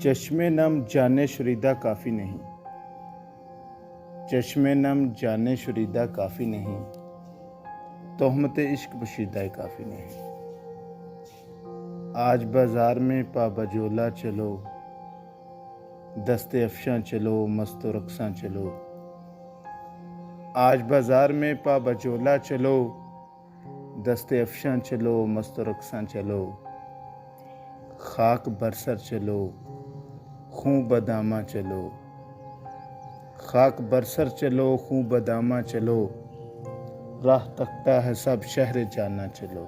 چشمے نم جانے شریدہ کافی نہیں، چشمے نم جانے شریدہ کافی نہیں، تہمت عشق پوشیدہ کافی نہیں۔ آج بازار میں پا بجولا چلو، دست افشاں چلو، مست و رقصاں چلو۔ آج بازار میں پا بجولا چلو، دست افشاں چلو، مست و رقصاں چلو۔ خاک برسر چلو، خوں بداماں چلو، خاک برسر چلو، خوں بداماں چلو۔ راہ تکتا ہے سب شہر جانا چلو،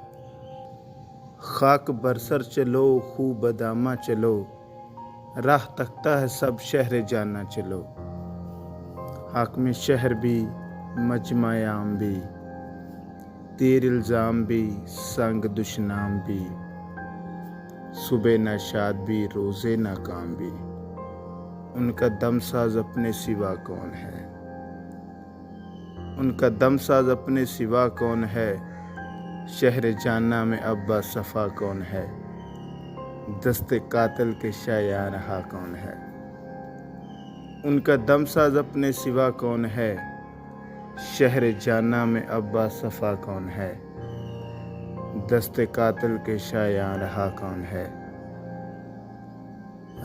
خاک برسر چلو، خوں بداماں چلو۔ راہ تکتا ہے سب شہر جانا چلو۔ حاکم شہر بھی، مجمع عام بھی، تیر الزام بھی، سنگ دشنام بھی، صبح نشاط بھی، روز ناکام بھی۔ ان کا دم ساز اپنے سوا کون ہے، ان کا دم ساز اپنے سوا کون ہے۔ شہر جانا میں اب با صفا کون ہے، دست قاتل کے شایعہ رہا کون ہے۔ ان کا دم ساز اپنے سوا کون ہے، شہر جانا میں اب با صفا کون ہے، دست قاتل کے شایعہ رہا کون ہے۔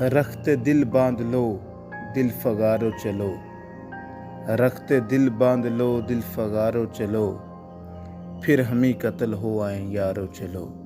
رختے دل باندھ لو، دل فگارو چلو، رختے دل باندھ لو، دل فگارو چلو۔ پھر ہمیں قتل ہو آئیں یارو چلو۔